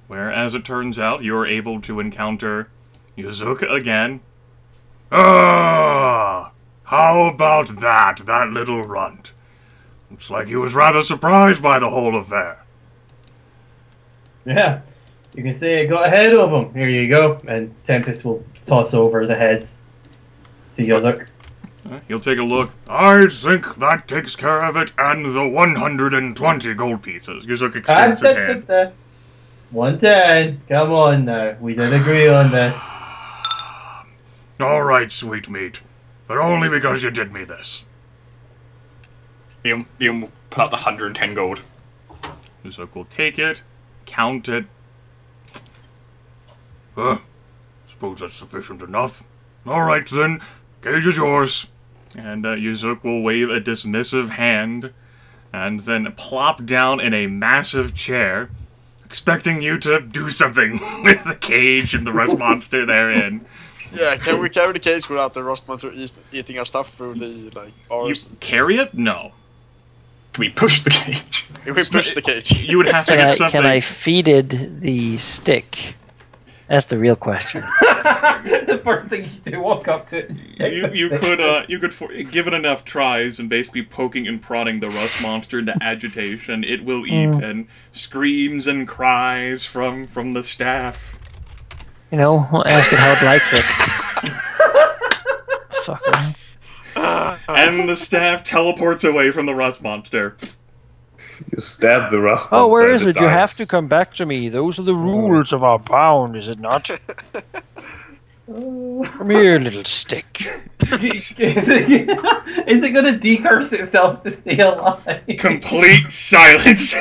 where, as it turns out, you're able to encounter Yuzuk again. Ah! How about that little runt? Looks like he was rather surprised by the whole affair. Yeah, you can say I got ahead of him. Here you go. And Tempus will toss over the heads to Yuzuk. He'll take a look. I think that takes care of it, and the 120 gold pieces. Yuzuk extends his hand. 110. Come on now. We did agree on this. Alright, sweet meat. But only because you did me this. Liam will pull out the 110 gold. Yuzuk will take it, count it. Suppose that's sufficient enough. Alright then, gauge is yours. And Yuzuk will wave a dismissive hand, and then plop down in a massive chair, expecting you to do something with the cage and the rust monster therein. Yeah, can we carry the cage without the rust monster eating our stuff through the, bars? You carry it? No. Can we push the cage? If we push the cage. You would have to get something... Can I feed the stick? That's the real question. The first thing you do, walk up to it. You could give it enough tries and basically poking and prodding the rust monster into agitation. It will eat and screams and cries from the staff. You know, we'll ask it how it likes it. Fucker. And the staff teleports away from the rust monster. You stab the rust monster. Oh, where is it? Dies. You have to come back to me. Those are the rules of our bound, is it not? Come here, little stick. Is it going to decurse itself to stay alive? Complete silence.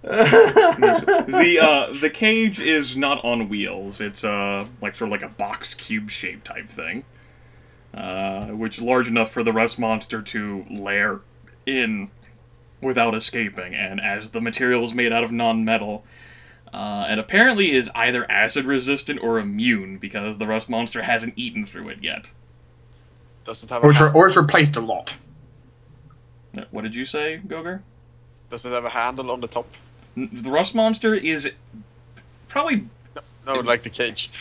The cage is not on wheels. It's sort of like a box cube shape type thing, which is large enough for the rust monster to lair in without escaping. And as the material is made out of non-metal, and apparently is either acid resistant or immune because the rust monster hasn't eaten through it yet. Does it have or it's replaced a lot. What did you say, Goger? Does it have a handle on the top? The rust monster is probably... No, like the cage.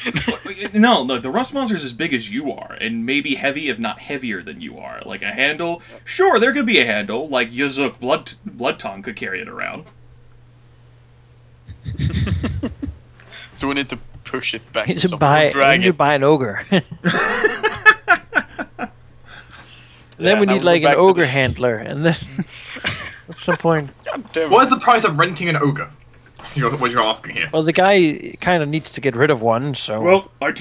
No, the rust monster is as big as you are, and maybe heavy, if not heavier than you are. Like a handle, sure, there could be a handle, like Yuzuk Blood Tongue could carry it around. So we need to push it back. You need to buy an ogre. Then we need like an ogre handler, and then what's the point? What is the price of renting an ogre? What you're asking here? Well, the guy kind of needs to get rid of one, so. Well, I'll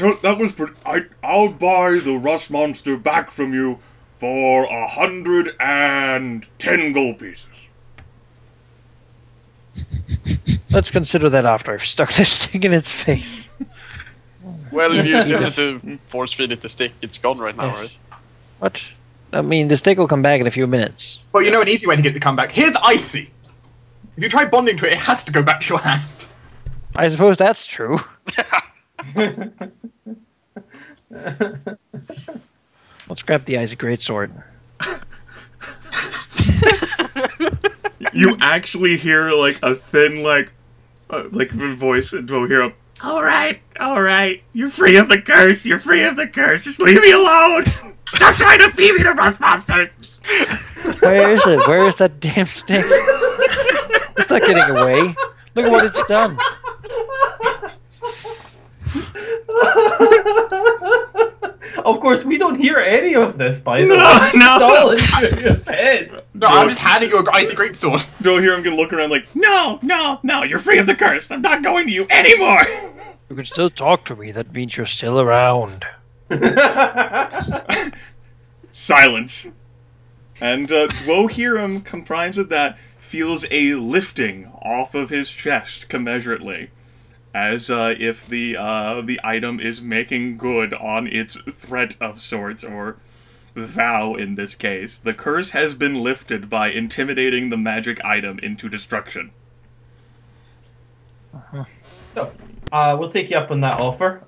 buy the rust monster back from you for 110 gold pieces. Let's consider that after I've stuck this stick in its face. Well, you still need to force feed it the stick. It's gone right now, right? What? I mean, the stick will come back in a few minutes. Well, you know an easy way to get it to come back. Here's icy. If you try bonding to it, it has to go back to your hand. I suppose that's true. Let's grab the icy greatsword. You actually hear like a thin voice in Dwohurim. All right, you're free of the curse. Just leave me alone. Stop trying to feed me the rust monster. Where is it? Where is that damn stick? It's not getting away. Look at what it's done. Of course, we don't hear any of this, by the way. No. It's all in his head. No, I'm just handing you an icy greatsword. Dwohurim can look around like, no, you're free of the curse. I'm not going to you anymore. You can still talk to me. That means you're still around. Silence. And Dwohurim, comprised with that, feels a lifting off of his chest commensurately, as if the item is making good on its threat of sorts, or vow in this case. The curse has been lifted by intimidating the magic item into destruction. So, we'll take you up on that offer.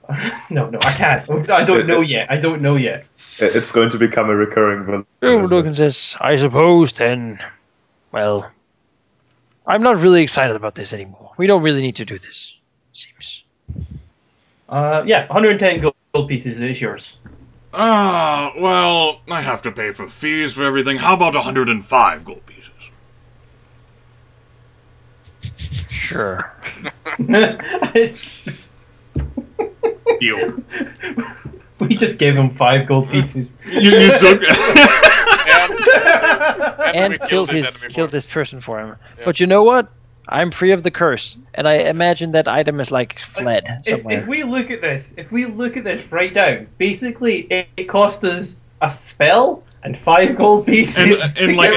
No, I can't. I don't know yet. It's going to become a recurring villain. Logan says, I suppose then, well, I'm not really excited about this anymore. We don't really need to do this. Seems. Yeah, 110 gold pieces is yours. Well, I have to pay for fees for everything. How about 105 gold pieces? Sure. Deal. We just gave him 5 gold pieces. You took... And we killed this person for him. Yeah. But you know what? I'm free of the curse, and I imagine that item is like fled somewhere. If we look at this right now, basically it cost us a spell and 5 gold pieces in like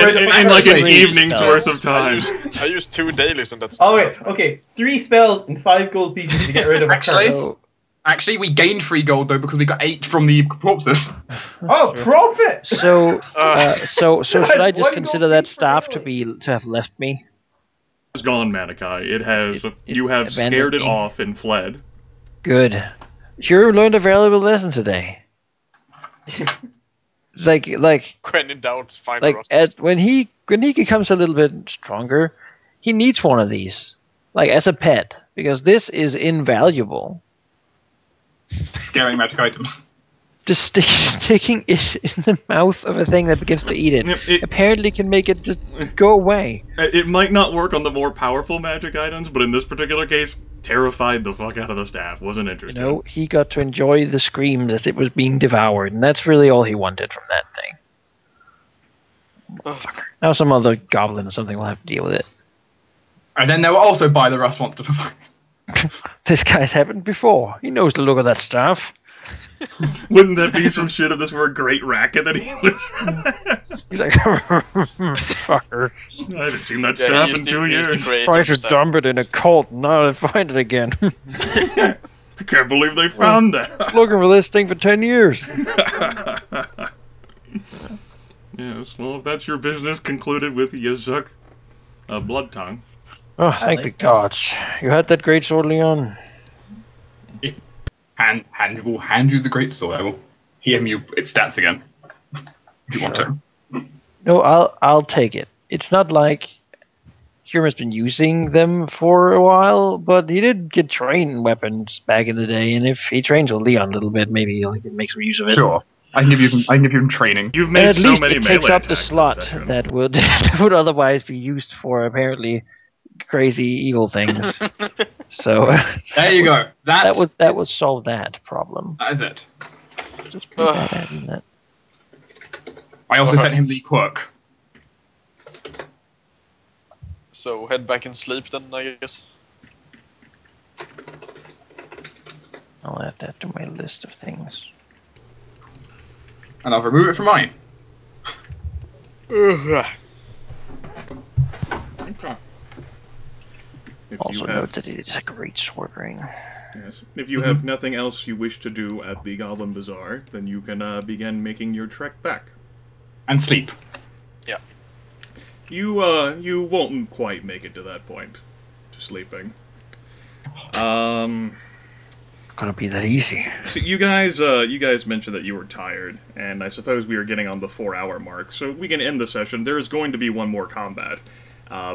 an evening's worth of time. I used 2 dailies and that's. Oh wait, okay, 3 spells and 5 gold pieces to get rid of a curse. Actually, we gained 3 gold though because we got 8 from the corpses. Oh, profit! So should I just consider that staff to have left me? It's gone, Manaki. It has. You have scared it off and fled. Good. You learned a valuable lesson today. like when in doubt, find when he becomes a little bit stronger, he needs one of these, like as a pet, because this is invaluable. Scaring magic items. Just sticking it in the mouth of a thing that begins to eat it apparently can make it just go away. It might not work on the more powerful magic items, but in this particular case, terrified the fuck out of the staff. Wasn't interested. You know, he got to enjoy the screams as it was being devoured, and that's really all he wanted from that thing. Fucker. Now some other goblin or something will have to deal with it. And then they will also buy the Rust Monster for This guy's happened before. He knows the look of that staff. Wouldn't that be some shit if this were a great racket that he was... He's like, fucker. I haven't seen that staff in 2 years. Tried to dump it in a cult, now I find it again. I can't believe they found that. Looking for this thing for 10 years. Yes, well, if that's your business, concluded with Yazuk, Blood Tongue. Oh, thank the gods. You had that great sword, Leon? We'll hand you the great sword. I will hear you its stats again. If you want to. No, I'll take it. It's not like Humer's been using them for a while, but he did get trained weapons back in the day, and if he trains with Leon a little bit, maybe he'll make some use of it. Sure. I can give you some training. You've made so many melee attacks. At least it takes up the slot that would otherwise be used for apparently crazy evil things. So there you go. That would solve that problem. That is it. Just put that in that. I also sent him the quirk. So head back and sleep then, I guess. I'll add that to my list of things. And I'll remove it from mine. Okay. Also note that it is a great sword ring. Yes. If you have nothing else you wish to do at the Goblin Bazaar, then you can begin making your trek back. And sleep. Yeah. You won't quite make it to that point. To sleeping. Gonna be that easy. So you guys mentioned that you were tired, and I suppose we are getting on the 4-hour mark, so we can end the session. There is going to be one more combat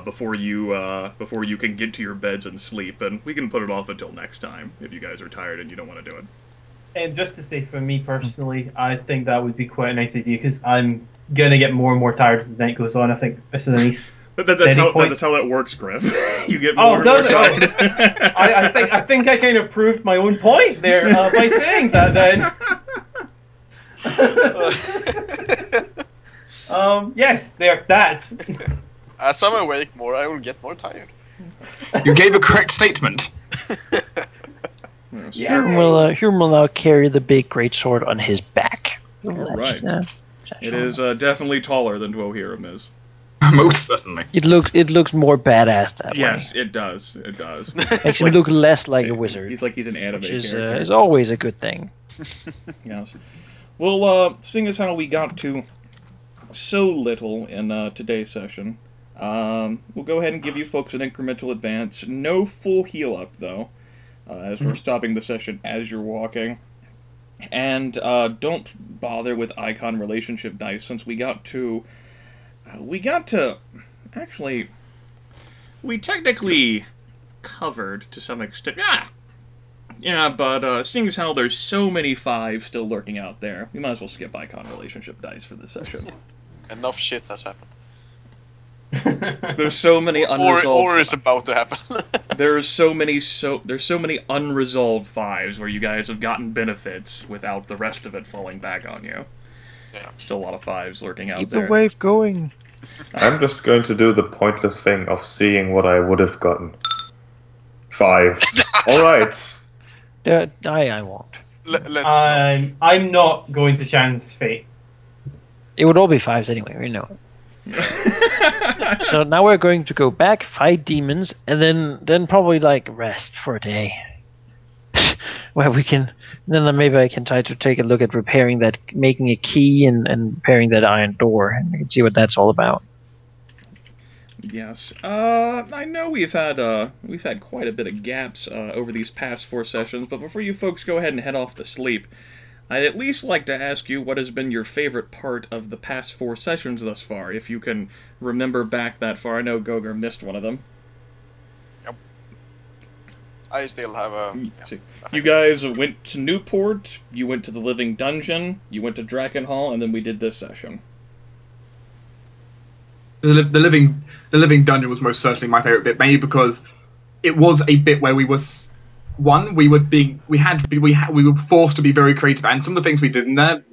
before you can get to your beds and sleep, and we can put it off until next time if you guys are tired and you don't want to do it. And just to say, for me personally, I think that would be quite a nice idea because I'm gonna get more and more tired as the night goes on. I think this is a nice. That's how that works, Gryph. You get more and more tired. I think I kind of proved my own point there by saying that. Then. Yes, there. That. As I'm awake more, I will get more tired. You gave a correct statement. Yes. Hume will now carry the big greatsword on his back. All right. It is definitely taller than Dwohurim is. Most certainly. It looks more badass that way. Yes, it does. It does. Makes him look less like a wizard. He's like he's an anime character. Is always a good thing. Yes. Well, seeing as how we got to so little in today's session, we'll go ahead and give you folks an incremental advance. No full heal up though, as we're stopping the session as you're walking. And don't bother with icon relationship dice since we got to actually we technically covered to some extent. Yeah, but seeing as how there's so many 5s still lurking out there, we might as well skip icon relationship dice for this session. Enough shit has happened. There's so many unresolved. Or is about to happen. There's so many unresolved 5s where you guys have gotten benefits without the rest of it falling back on you. Yeah. Still a lot of 5s lurking out Keep there. the wave going. I'm just going to do the pointless thing of seeing what I would have gotten. 5. Alright. I won't. Let's I'm not going to chance fate. It would all be 5s anyway, we know. So now we're going to go back, fight demons, and then probably like rest for a day. Where we can, then maybe I can try to take a look at repairing that, making a key and repairing that iron door, and we can see what that's all about. Yes. I know we've had quite a bit of gaps over these past 4 sessions, but before you folks go ahead and head off to sleep, I'd at least like to ask you what has been your favorite part of the past 4 sessions thus far, if you can remember back that far. I know Goger missed one of them. Yep. I still have a... You guys went to Newport, you went to the Living Dungeon, you went to Drakenhall, and then we did this session. The living dungeon was most certainly my favorite bit, mainly because it was a bit where we were forced to be very creative, and some of the things we did in there,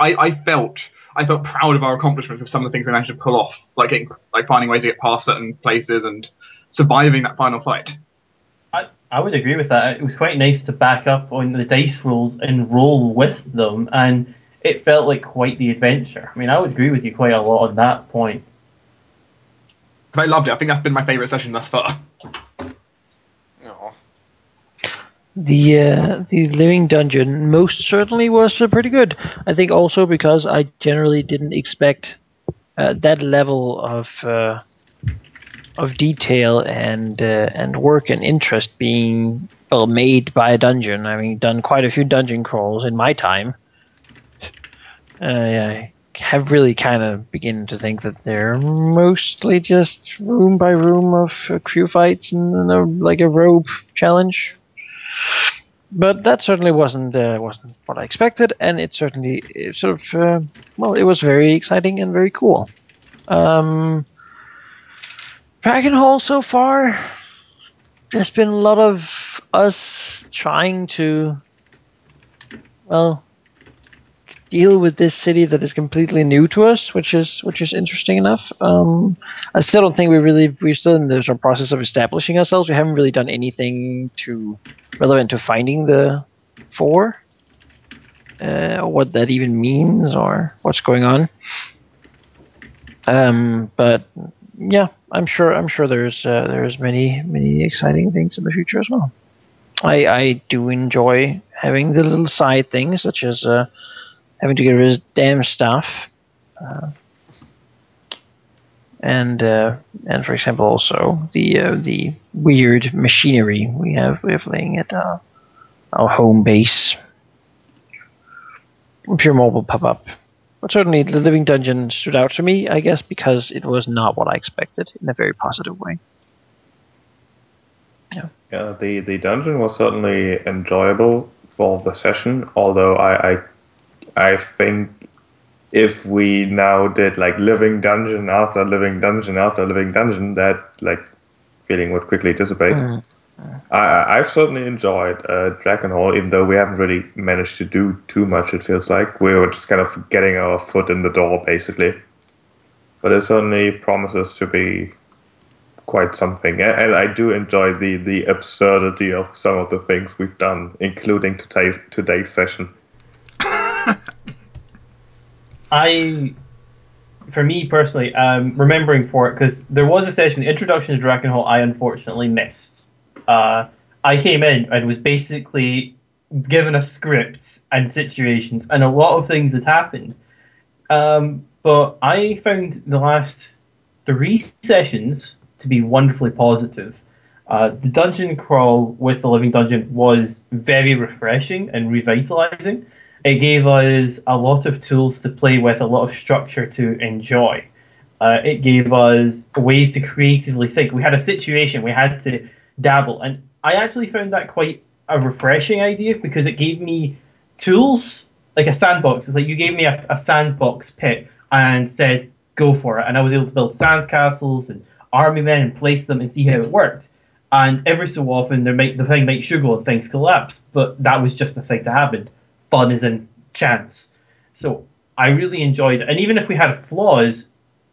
I felt proud of our accomplishments with some of the things we managed to pull off, like finding ways to get past certain places and surviving that final fight. I would agree with that. It was quite nice to back up on the dice rolls and roll with them, and it felt like quite the adventure. I mean, I would agree with you quite a lot on that point. I loved it. I think that's been my favorite session thus far. No. The Living Dungeon most certainly was pretty good. I think also because I generally didn't expect that level of detail and work and interest being made by a dungeon. I mean, done quite a few dungeon crawls in my time. I have really kind of begun to think that they're mostly just room by room of crew fights and like a rope challenge. But that certainly wasn't what I expected, and it was very exciting and very cool. Drakenhall so far, there's been a lot of us trying to, deal with this city that is completely new to us, which is interesting enough. I still don't think we're still in the sort of process of establishing ourselves. We haven't really done anything relevant to finding the 4, what that even means or what's going on. But yeah, I'm sure there's many exciting things in the future as well. I do enjoy having the little side things such as having to get rid of damn stuff, and for example also the weird machinery we have laying at our home base. I'm sure more will pop up, but certainly the Living Dungeon stood out to me, I guess, because it was not what I expected in a very positive way. Yeah, the dungeon was certainly enjoyable for the session, although I think if we now did like living dungeon after living dungeon after living dungeon, that like feeling would quickly dissipate. I've certainly enjoyed Drakenhall, even though we haven't really managed to do too much. It feels like we were just kind of getting our foot in the door, basically. But it certainly promises to be quite something, and I do enjoy the absurdity of some of the things we've done, including today's session. For me personally, remembering for it, because there was a session, Introduction to Drakenhall, I unfortunately missed. I came in and was basically given a script and situations, and a lot of things had happened. But I found the last 3 sessions to be wonderfully positive. The dungeon crawl with the Living Dungeon was very refreshing and revitalizing. It gave us a lot of tools to play with, a lot of structure to enjoy. It gave us ways to creatively think. We had a situation, we had to dabble, and I actually found that quite a refreshing idea because it gave me tools, like a sandbox. It's like you gave me a sandbox pit and said, go for it. And I was able to build sand castles and army men and place them and see how it worked. And every so often, the thing might struggle and things collapse, but that was just a thing to happen. Fun is in chance. So I really enjoyed it. And even if we had flaws,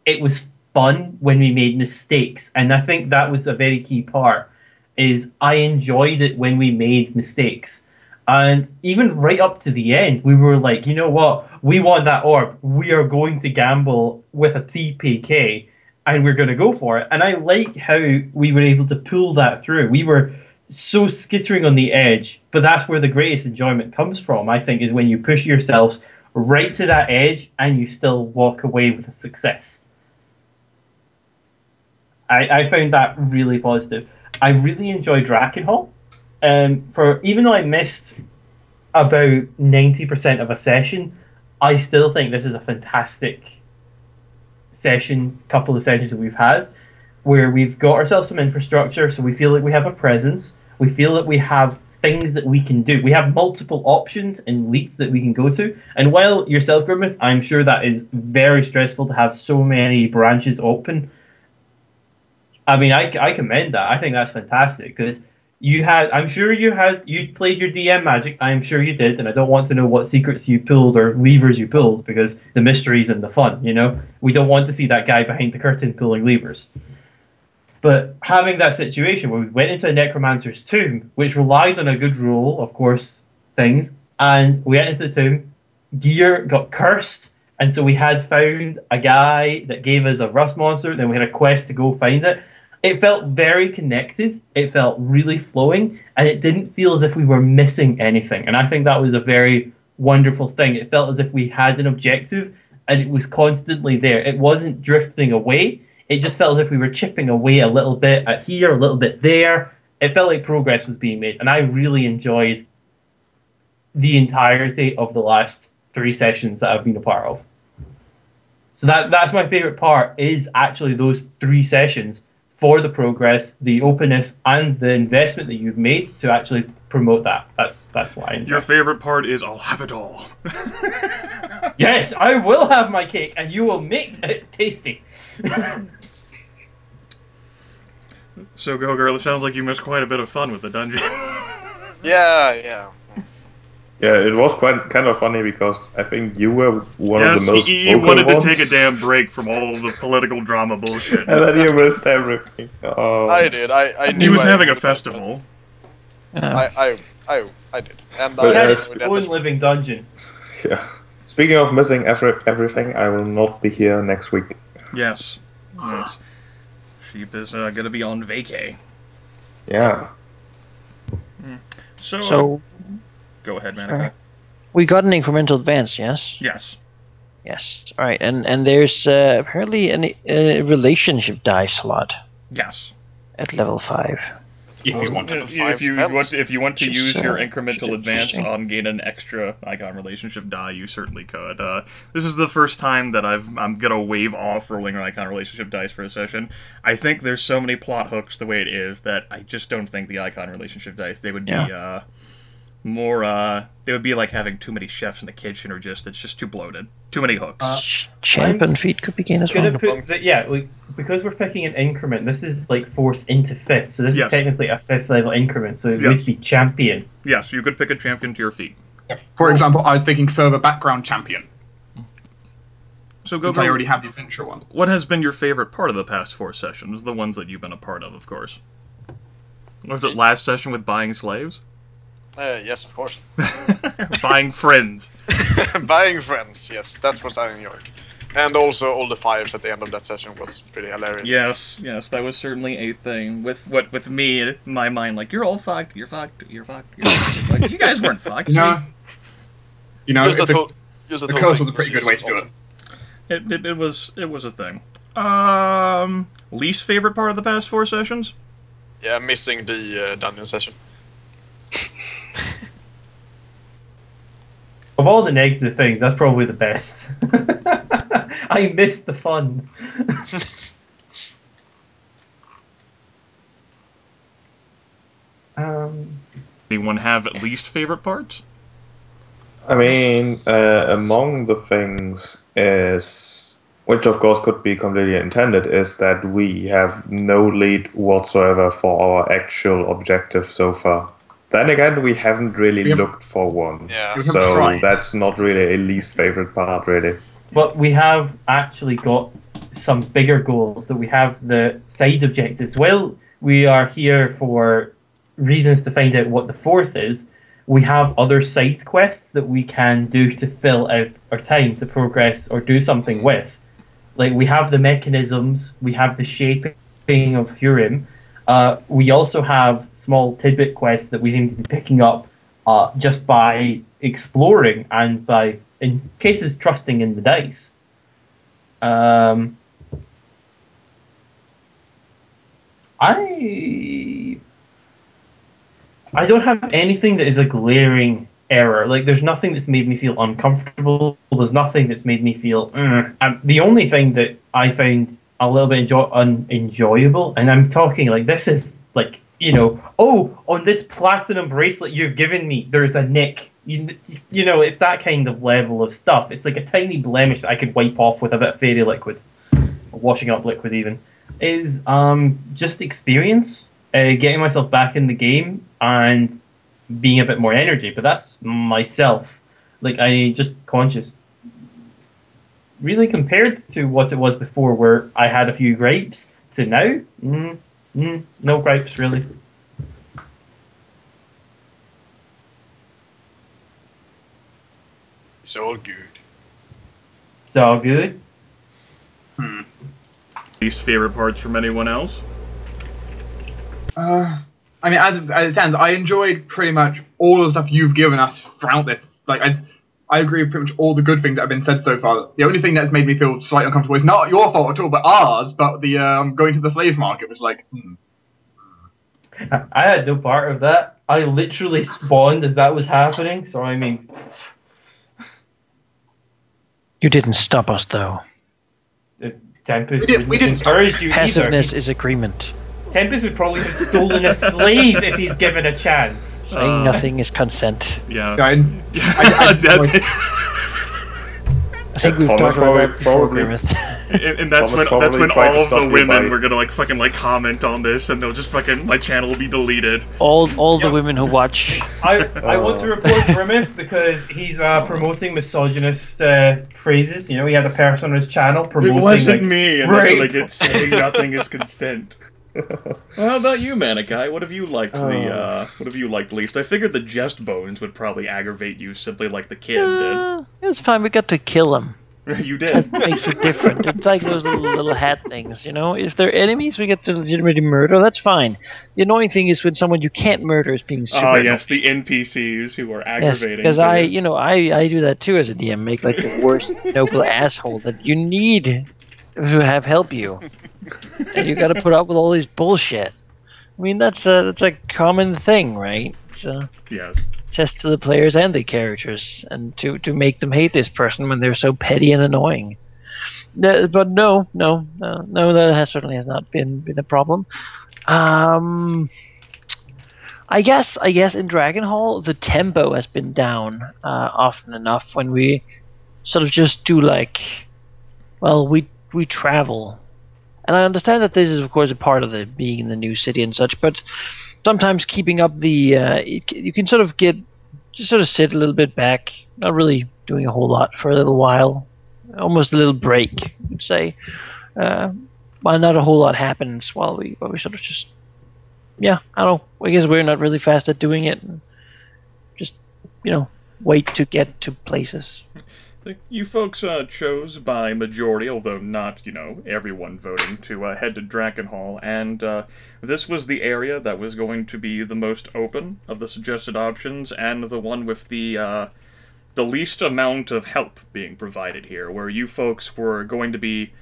it was fun when we made mistakes. And I think that was a very key part, is I enjoyed it when we made mistakes. And even right up to the end, we were like, you know what? We want that orb. We are going to gamble with a TPK, and we're going to go for it. And I like how we were able to pull that through. We were so skittering on the edge, but that's where the greatest enjoyment comes from, I think, is when you push yourselves right to that edge and you still walk away with a success. I found that really positive. I really enjoyed Drakenhall. Even though I missed about 90% of a session, I still think this is a fantastic couple of sessions that we've had, where we've got ourselves some infrastructure, so we feel like we have a presence, we feel that we have things that we can do. We have multiple options and leads that we can go to, and while yourself, Grimith, I'm sure that is very stressful to have so many branches open. I mean, I commend that. I think that's fantastic, because I'm sure you played your DM magic. I'm sure you did, and I don't want to know what secrets you pulled or levers you pulled, because the mysteries and the fun, we don't want to see that guy behind the curtain pulling levers. But having that situation where we went into a necromancer's tomb, which relied on a good roll, of course, things, and we went into the tomb, gear got cursed, and so we had found a guy that gave us a rust monster, then we had a quest to go find it. It felt very connected, it felt really flowing, and it didn't feel as if we were missing anything. And I think that was a very wonderful thing. It felt as if we had an objective, and it was constantly there. It wasn't drifting away, it just felt as if we were chipping away a little bit at here, a little bit there. It felt like progress was being made, and I really enjoyed the entirety of the last 3 sessions that I've been a part of. So that's my favourite part, is actually those 3 sessions, for the progress, the openness, and the investment that you've made to actually promote that. That's what I enjoy. Your favorite part is, I'll have it all. Yes, I will have my cake, and you will make it tasty. So, Goger, it sounds like you missed quite a bit of fun with the dungeon. Yeah. Yeah, it was kind of funny because I think you were one of the most he vocal wanted ones. to take a damn break from all the political drama bullshit. And then you missed everything. Oh. I did. I knew He was I having a would, festival. I did. And But, He had uh, his own living dungeon. Yeah. Speaking of missing everything, I will not be here next week. Yes. Sheep is gonna be on vacay. Yeah. So go ahead, Manaki. We got an incremental advance, yes? Yes. Yes. All right, and there's apparently a relationship dice slot Yes. at level 5. If you want to. If you want to use your Just, incremental advance interesting. on gain an extra icon relationship die, you certainly could. This is the first time that I'm gonna waive off rolling an icon relationship dice for a session. I think there's so many plot hooks the way it is that I just don't think the icon relationship dice, they would be more they would be like having too many chefs in the kitchen, or it's just too bloated, too many hooks. Champion feat could be gained as well. Because we're picking an increment, this is like 4th into 5th, so this Yes. is technically a 5th level increment, so it Yes. would be champion. Yes, you could pick a champion to your feet. For example, I was thinking further background champion, So since I already Gogo, have the adventure one. what has been your favorite part of the past 4 sessions? The ones that you've been a part of course. Was it last session with buying slaves? Yes, of course. Buying friends. Buying friends, yes, that's what I enjoyed. And also all the fires at the end of that session was pretty hilarious. Yes, that was certainly a thing. With me, in my mind, like, you're all fucked, you're fucked. Like, you guys weren't fucked. No. You know, Use the that whole curse thing was a pretty good way to do also. it. It was a thing. Least favorite part of the past 4 sessions? Yeah, missing the dungeon session. Of all the negative things, that's probably the best. I missed the fun. Anyone have at least favorite parts? I mean, among the things is, which of course could be completely intended, is that we have no lead whatsoever for our actual objective so far. Then again, we haven't really looked for one. Yeah. So that's not really a least favorite part, really. But we have actually got some bigger goals, that we have the side objectives. Well, we are here for reasons to find out what the fourth is. We have other side quests that we can do to fill out our time to progress or do something with. Like, we have the mechanisms, we have the shaping of Hurim. We also have small tidbit quests that we seem to be picking up just by exploring and by, in cases, trusting in the dice. I don't have anything that is a glaring error. Like, there's nothing that's made me feel uncomfortable. There's nothing that's made me feel. The only thing that I found a little bit unenjoyable, and I'm talking like this is like, you know, oh, on this platinum bracelet you've given me, there's a nick. You know, it's that kind of level of stuff. It's like a tiny blemish that I could wipe off with a bit of fairy liquid, or washing up liquid even. Is just experience, getting myself back in the game and being a bit more energy. But that's myself. Like, I just conscious. Really, compared to what it was before, where I had a few gripes, to now, no gripes really. It's all good. It's all good. Least favorite parts from anyone else? I mean, as it stands, I enjoyed pretty much all of the stuff you've given us throughout this. It's like, I agree with pretty much all the good things that have been said so far. The only thing that's made me feel slightly uncomfortable is not your fault at all, but ours, but the going to the slave market was like, I had no part of that. I literally spawned as that was happening, so I mean... You didn't stop us, though. Tempus we didn't encourage you Passiveness either. is agreement. Tempus would probably have stolen a slave if he's given a chance. Saying nothing is consent. Yeah. I think we've talked about that before, Grimith. And that's when all of the women were gonna like fucking like comment on this, and they'll just fucking, my channel will be deleted. All the women who watch. I want to report Grimith because he's promoting misogynist phrases. You know, he had a person on his channel promoting. It wasn't like, me, and that's like it's saying nothing is consent. Well, how about you, Manaki? What have you liked what have you liked least? I figured the jest bones would probably aggravate you, simply like the kid did. It's fine. We got to kill them. You did. That makes it different. It's like those little hat things, you know. If they're enemies, we get to legitimately murder. That's fine. The annoying thing is when someone you can't murder is being super. Oh yes, the NPCs who are aggravating. Because I do that too as a DM. Make like the worst noble asshole that you need to have help you, and you got to put up with all this bullshit. I mean, that's a common thing, right? So yes. Test to the players and the characters, and to make them hate this person when they're so petty and annoying. But no, that certainly has not been a problem. I guess in Dragonhall the tempo has been down often enough when we sort of just do like, well, we travel, and I understand that this is of course a part of the being in the new city and such, but sometimes keeping up the you can sort of sit a little bit back, not really doing a whole lot for a little while, almost a little break, you'd say, while not a whole lot happens while we sort of just, I don't know, I guess we're not really fast at doing it, and just wait to get to places. You folks chose by majority, although not, everyone voting, to head to Dragonhall, and this was the area that was going to be the most open of the suggested options, and the one with the least amount of help being provided here, where you folks were going to be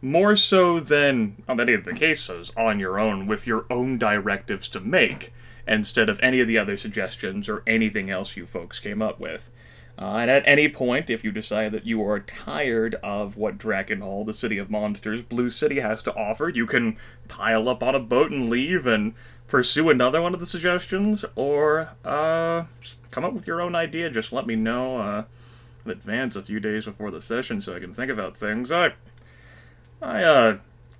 more so than, on any of the cases, on your own, with your own directives to make, instead of any of the other suggestions or anything else you folks came up with. And at any point, if you decide that you are tired of what Drakenhall, the City of Monsters, Blue City has to offer, you can pile up on a boat and leave and pursue another one of the suggestions, or come up with your own idea. Just let me know in advance a few days before the session so I can think about things. I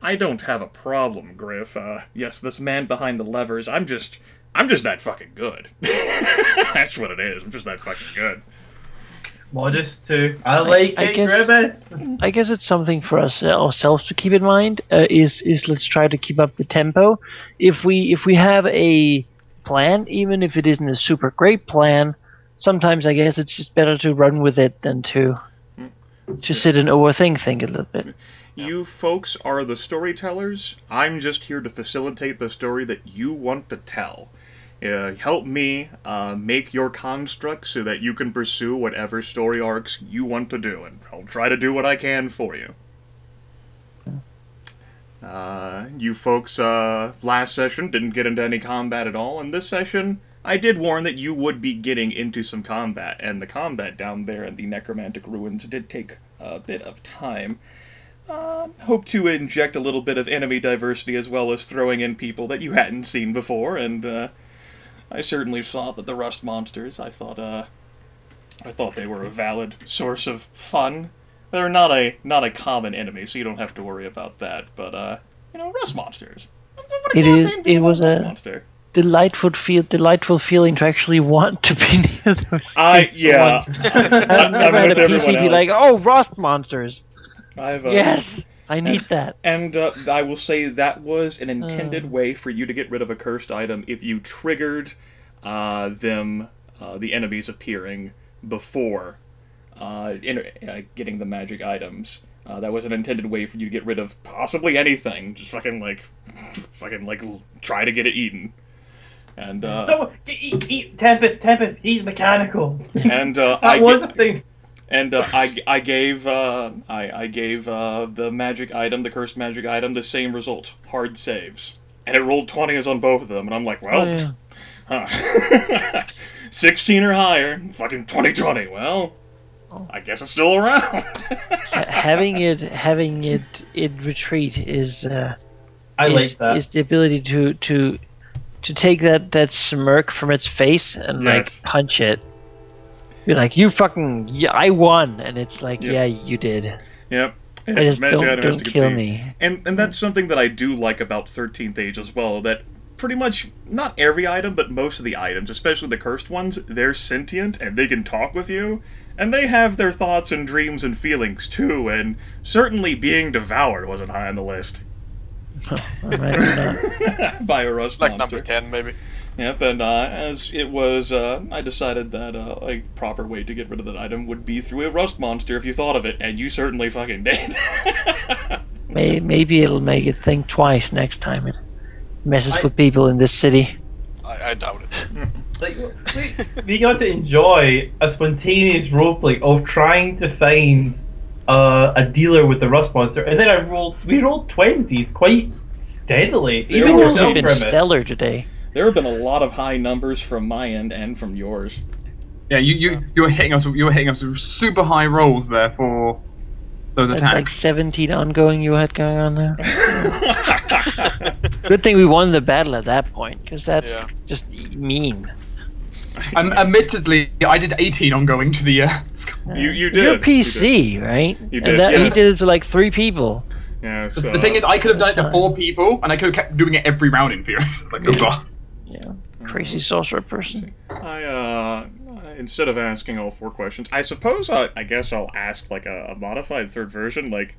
don't have a problem, Gryph. Yes, this man behind the levers, I'm just that fucking good. That's what it is. I'm just that fucking good. Modest too. I like it, Grimith. I guess it's something for us ourselves to keep in mind. Is let's try to keep up the tempo. If we have a plan, even if it isn't a super great plan, sometimes I guess it's just better to run with it than to sit and think a little bit. You folks are the storytellers. I'm just here to facilitate the story that you want to tell. Help me make your construct so that you can pursue whatever story arcs you want to do, and I'll try to do what I can for you. You folks, last session didn't get into any combat at all, and this session, I did warn that you would be getting into some combat, and the combat down there in the Necromantic Ruins did take a bit of time. Hope to inject a little bit of enemy diversity as well as throwing in people that you hadn't seen before, and I certainly saw that the rust monsters. I thought they were a valid source of fun. They're not a common enemy, so you don't have to worry about that. But rust monsters. It was a monster. delightful feeling to actually want to be near those things. Yeah. I've never had a PC be like, oh, rust monsters. Yes, I need that. And I will say that was an intended way for you to get rid of a cursed item if you triggered the enemies appearing before getting the magic items. That was an intended way for you to get rid of possibly anything. Just fucking try to get it eaten. And so eat Tempus. He's mechanical. And that was a thing. And I gave the magic item, the cursed magic item, the same result, hard saves, and it rolled 20s on both of them. And I'm like, well, 16 or higher, fucking 20/20. Well, I guess it's still around. having it in retreat is like that. Is the ability to take that smirk from its face and like punch it. You're like, you fucking, I won, and it's like, yeah, you did. Yep. I just don't kill me. And that's something that I do like about 13th Age as well, that pretty much, not every item, but most of the items, especially the cursed ones, they're sentient, and they can talk with you, and they have their thoughts and dreams and feelings too, and certainly being devoured wasn't high on the list. By a rust like monster. number 10, maybe. Yep, and as it was, I decided that a proper way to get rid of that item would be through a rust monster if you thought of it, and you certainly fucking did. Maybe it'll make it think twice next time it messes with people in this city. I doubt it. Like, we got to enjoy a spontaneous roleplay of trying to find a dealer with the rust monster, and then we rolled 20s quite steadily. Even though it's been stellar today. There have been a lot of high numbers from my end and from yours. Yeah, you were hitting us with super high rolls there for those attacks. Like 17 ongoing you had going on there. Good thing we won the battle at that point, because that's just mean. Admittedly, I did 18 ongoing to the. You did. You're PC, right? You did. And he did it to like 3 people. Yeah. So, the thing is, I could have done it to 4 people, and I could have kept doing it every round in theory. Like, oh god. Yeah, crazy sorcerer person. Instead of asking all 4 questions, I suppose I guess I'll ask like a modified third version. Like,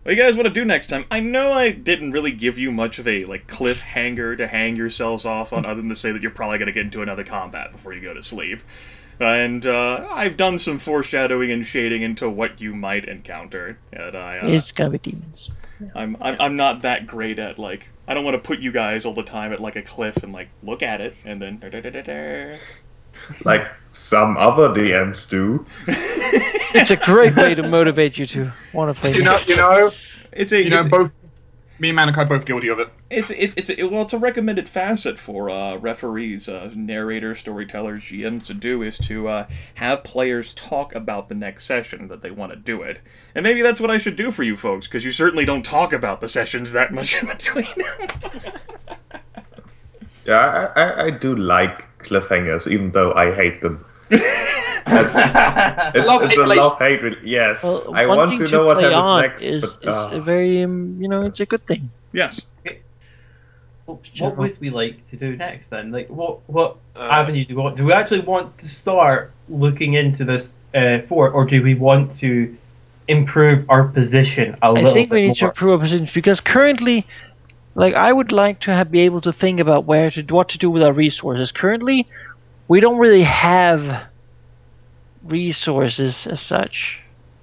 what do you guys want to do next time? I know I didn't really give you much of a like cliffhanger to hang yourselves off on, other than to say that you're probably gonna get into another combat before you go to sleep. And I've done some foreshadowing and shading into what you might encounter. And it's gonna be demons. I'm not that great at like, I don't want to put you guys all the time at like a cliff and like look at it and then like some other DMs do. It's a great way to motivate you to want to play. You know, it's a Me and Manaki are both guilty of it. It's a recommended facet for referees, narrators, storytellers, GMs to do is to have players talk about the next session that they want to do it. And maybe that's what I should do for you folks, because you certainly don't talk about the sessions that much in between. Yeah, I do like cliffhangers, even though I hate them. It's a love-hate. Yes, Well, I want to know what happens next. Is but, a very, it's a good thing. Yes. What would we like to do next then? Like, what avenue do we want? Do we actually want to start looking into this fort, or do we want to improve our position a little bit more? I think we need to improve our position because currently, like, I would like to be able to think about what to do with our resources. Currently, we don't really have resources as such.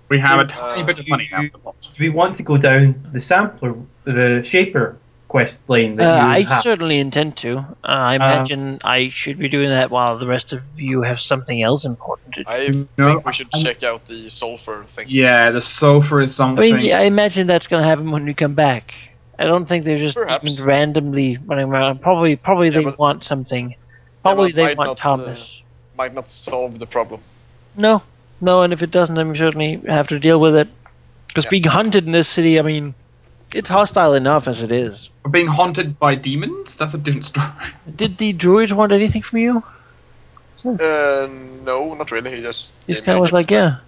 We have a tiny bit of money now. Do we want to go down the sampler, the shaper quest lane that you I have? certainly intend to. I imagine I should be doing that while the rest of you have something else important to do. I think we should check out the sulfur thing. Yeah, the sulfur is something. I mean, I imagine that's going to happen when we come back. I don't think they're just even randomly running around. Probably they want something. Probably they want Thomas. Might not solve the problem. No, and if it doesn't, then we certainly have to deal with it. Because being hunted in this city, I mean, it's hostile enough as it is. We're being haunted by demons? That's a different story. Did the Druid want anything from you? No, not really. He just kind of was like, yeah.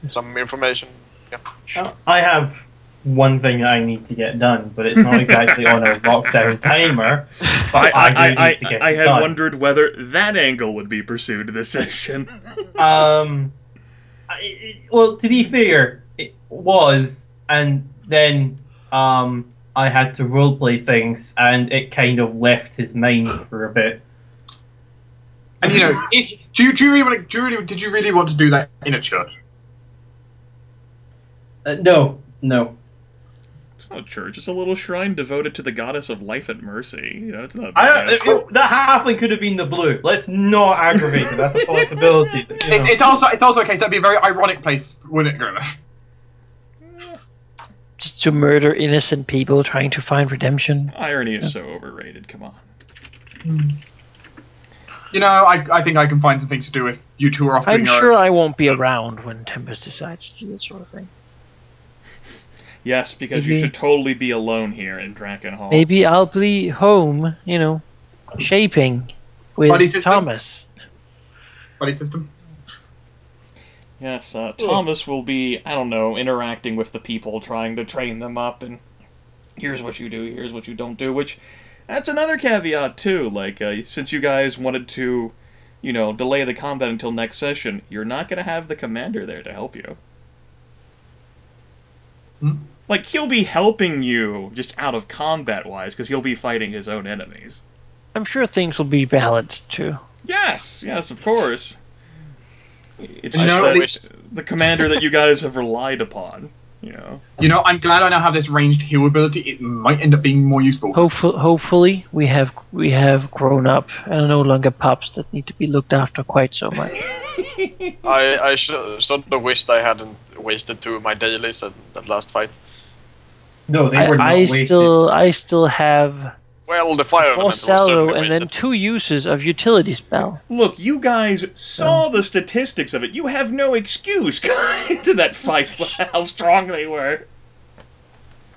some information. Yeah. I have one thing that I need to get done, but it's not exactly on a lockdown timer. But I had wondered whether that angle would be pursued this session. Well, to be fair, it was, and then I had to roleplay things, and it kind of left his mind for a bit. And did you really want to do that in a church? No. It's not a church. It's a little shrine devoted to the goddess of life and mercy. It's not. That halfling could have been the blue. Let's not aggravate it. That's a possibility. It's also a case that'd be a very ironic place, wouldn't it, Grimith? Just to murder innocent people trying to find redemption. Irony is so overrated. Come on. I think I can find some things to do if you two are off. I'm sure I won't be around when Tempus decides to do that sort of thing. Yes, because you should totally be alone here in Drakkenhall. Maybe I'll be home, shaping with Thomas. Buddy system? Yes, Thomas will be, I don't know, interacting with the people, trying to train them up, and here's what you do, here's what you don't do, which, that's another caveat, too. Like, since you guys wanted to, delay the combat until next session, you're not going to have the commander there to help you. Like, he'll be helping you, just out of combat-wise, because he'll be fighting his own enemies. I'm sure things will be balanced, too. Yes, of course. It's just the commander that you guys have relied upon, I'm glad I now have this ranged heal ability. It might end up being more useful. Hopefully, we have grown up and are no longer pups that need to be looked after quite so much. I sort of wished I hadn't wasted 2 of my dailies at that last fight. No, they were not wasted. I still have the fire elemental was certainly and then 2 uses of utility spell. Look, you guys saw the statistics of it. You have no excuse to that fight. How strong they were.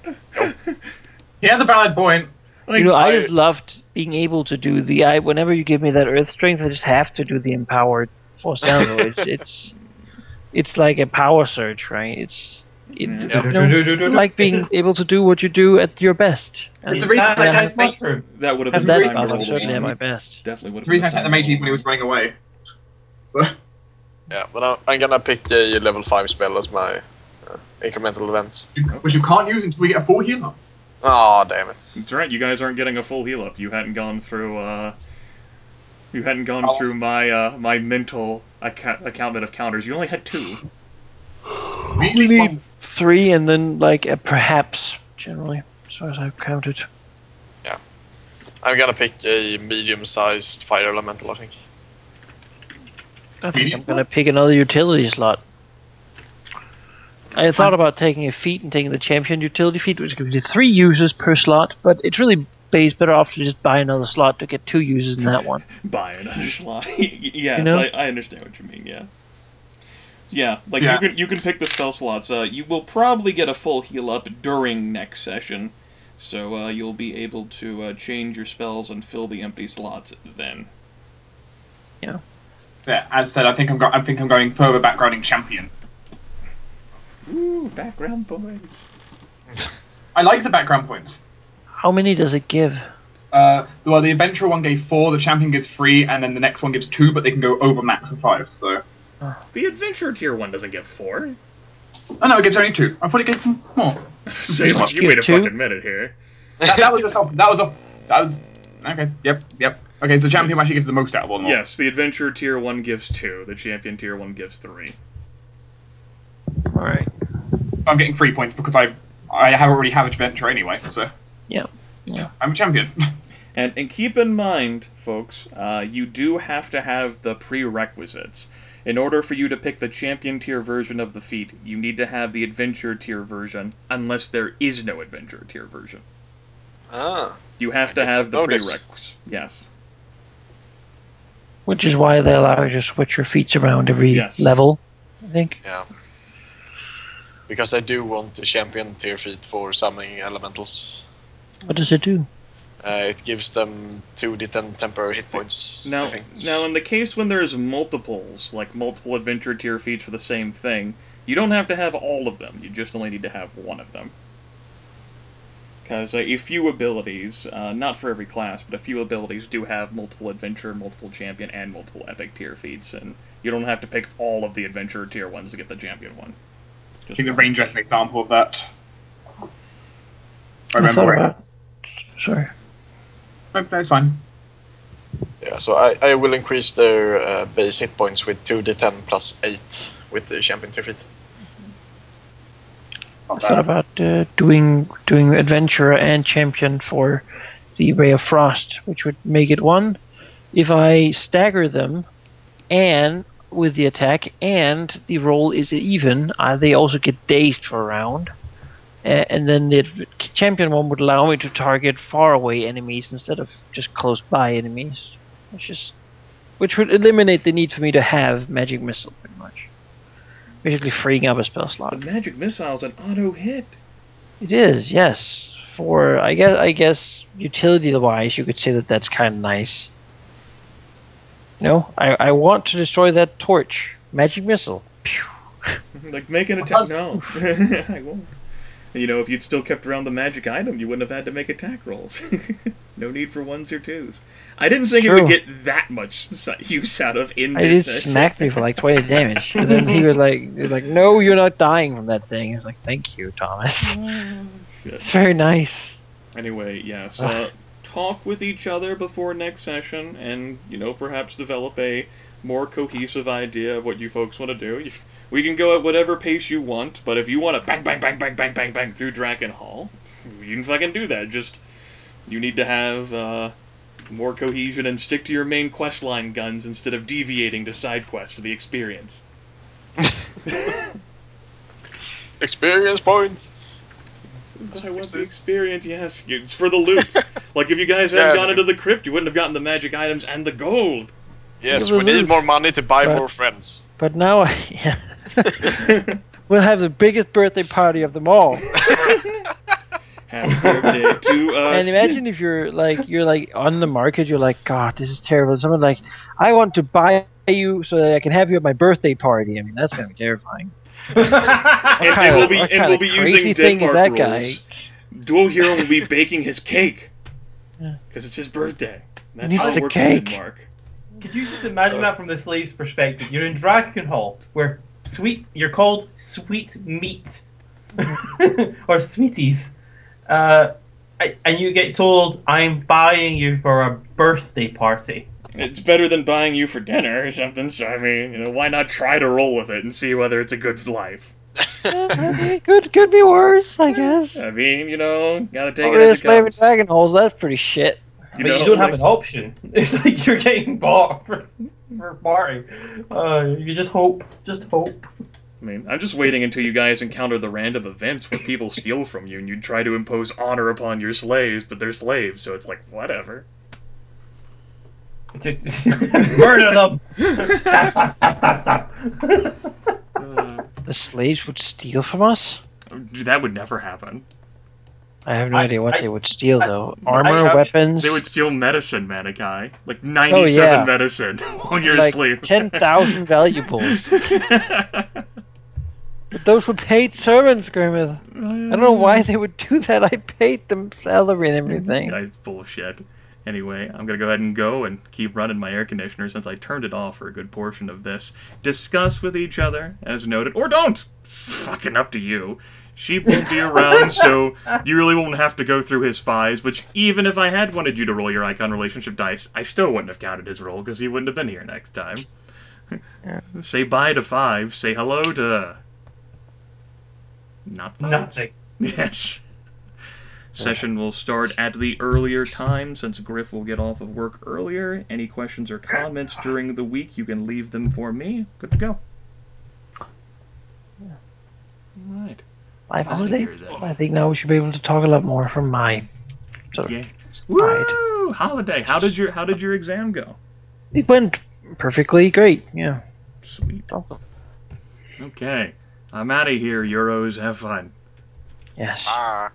He has a valid point. Like, I just loved being able to do whenever you give me that earth strength, I just have to do the empowered force down. It's like a power surge, right? Like being able to do what you do at your best. It's the reason I had mushroom. That would have been I'm certainly at my best. Definitely would have. The reason I had the mages when he was running away. So. Yeah, but I'm gonna pick a level 5 spell as my incremental events. Which you can't use until we get a full heal up. Oh, damn it! That's right. You guys aren't getting a full heal up. You hadn't gone through. My my mental accountment of counters. You only had 2. We need 3 and then like a perhaps generally, as far as I've counted. Yeah, I'm gonna pick a medium-sized fire elemental. I think. I think I'm gonna pick another utility slot. I thought about taking a feat and taking the champion utility feat, which could be 3 users per slot, but it's really better off to just buy another slot to get 2 users in that one. Buy another slot. Yes, You know? I understand what you mean. Yeah. Yeah, like you can pick the spell slots. You will probably get a full heal up during next session, so you'll be able to change your spells and fill the empty slots then. Yeah. Yeah, as said, I think I'm going further backgrounding champion. Ooh, background points. I like the background points. How many does it give? Well, the adventurer one gave 4, the champion gives 3, and then the next one gives 2, but they can go over max of 5. So. The adventurer tier 1 doesn't get 4. Oh no, it gives only 2. I thought it gave more. Say, like, you wait a fucking minute here. That was okay. Yep. Okay, so the champion actually gives the most out of all of them. Yes, the adventurer tier 1 gives 2. The champion tier 1 gives 3. Alright. I'm getting 3 points because I already have adventure anyway. So. Yeah. I'm a champion. And keep in mind, folks, you do have to have the prerequisites. In order for you to pick the champion tier version of the feat, you need to have the adventure tier version, unless there is no adventure tier version. Ah. You have to have the prerequisites. Yes. Which is why they allow you to switch your feats around every level, I think. Yeah. Because I do want a champion tier feat for summoning elementals. What does it do? It gives them 2d10 temporary hit points. Now, in the case when there's multiples, like multiple adventure tier feats for the same thing, you don't have to have all of them. You just only need to have one of them. Because a few abilities, not for every class, but a few abilities do have multiple adventure, multiple champion, and multiple epic tier feats, and you don't have to pick all of the adventure tier ones to get the champion one. I think the ranger is an example of that. I remember right. Sorry. No, it's fine. Yeah, so I will increase their base hit points with 2d10 plus 8 with the champion tier feat. I thought about doing adventurer and champion for the Ray of Frost, which would make it 1. If I stagger them, and with the attack, and the roll is even, they also get dazed for a round. And then the champion one would allow me to target far away enemies instead of just close by enemies, which would eliminate the need for me to have magic missile pretty much. Basically freeing up a spell slot. But magic missile's an auto hit. It is, yes. For I guess utility wise, you could say that that's kind of nice. No, I want to destroy that torch. Magic missile. Pew. Like make an attack. No, I won't. You know, if you'd still kept around the magic item, you wouldn't have had to make attack rolls. No need for 1s or 2s. I didn't think it would get that much use out of in this session. He smacked me for like 20 damage. And then he was like, no, you're not dying from that thing. I was like, thank you, Thomas. It's very nice. Anyway, yeah, so talk with each other before next session and, you know, perhaps develop a more cohesive idea of what you folks want to do. We can go at whatever pace you want, but if you want to bang, bang, bang, bang, bang, bang, bang through Drakenhall, you can fucking do that. Just, you need to have more cohesion and stick to your main questline guns instead of deviating to side quests for the experience. Experience points! I want the experience, yes. It's for the loot. Like, if you guys hadn't gone into the crypt, you wouldn't have gotten the magic items and the gold. Yes, we need more money to buy more friends. But now, we'll have the biggest birthday party of them all. Happy birthday to us. And imagine if you're on the market, you're like, God, this is terrible. And someone like, I want to buy you so that I can have you at my birthday party. I mean, that's gonna be terrifying. And we'll be using Denmark rules. Dwohurim will be baking his cake because it's his birthday. That's how it works in Denmark. Could you just imagine that from the slave's perspective? You're in Drakenhall, where you're called sweet meat or sweeties, and you get told, "I'm buying you for a birthday party." It's better than buying you for dinner or something. So I mean, you know, why not try to roll with it and see whether it's a good life? Could be worse, I guess. I mean, you know, gotta take it as it comes. Slave in Dragonholes, that's pretty shit. But you don't have an option. It's like you're getting bought for party. You just hope. I mean, I'm just waiting until you guys encounter the random events where people steal from you and you try to impose honor upon your slaves, but they're slaves, so it's like, whatever. Just murder them! Stop. The slaves would steal from us? That would never happen. I have no idea what they would steal, though. Armor, weapons... They would steal medicine, Manaki. Like 97 medicine while you're asleep. 10,000 valuables. But those were paid servants, Grimith. I don't know why they would do that. I paid them salary and everything. That's bullshit. Anyway, I'm gonna go ahead and go and keep running my air conditioner since I turned it off for a good portion of this. Discuss with each other, as noted, or don't! Fucking up to you. Sheep won't be around, so you really won't have to go through his fives, which even if I had wanted you to roll your icon relationship dice, I still wouldn't have counted his roll, because he wouldn't have been here next time. Say bye to five, say hello to... Not fives. Nothing. Yes. Session will start at the earlier time, since Gryph will get off of work earlier. Any questions or comments during the week, you can leave them for me. Good to go. Alright. Live holiday? I think now we should be able to talk a lot more from my sort of side. Woo! Holiday. How did your exam go? It went perfectly great, yeah. Sweet. Okay. I'm out of here, Euros. Have fun. Yes. Ah.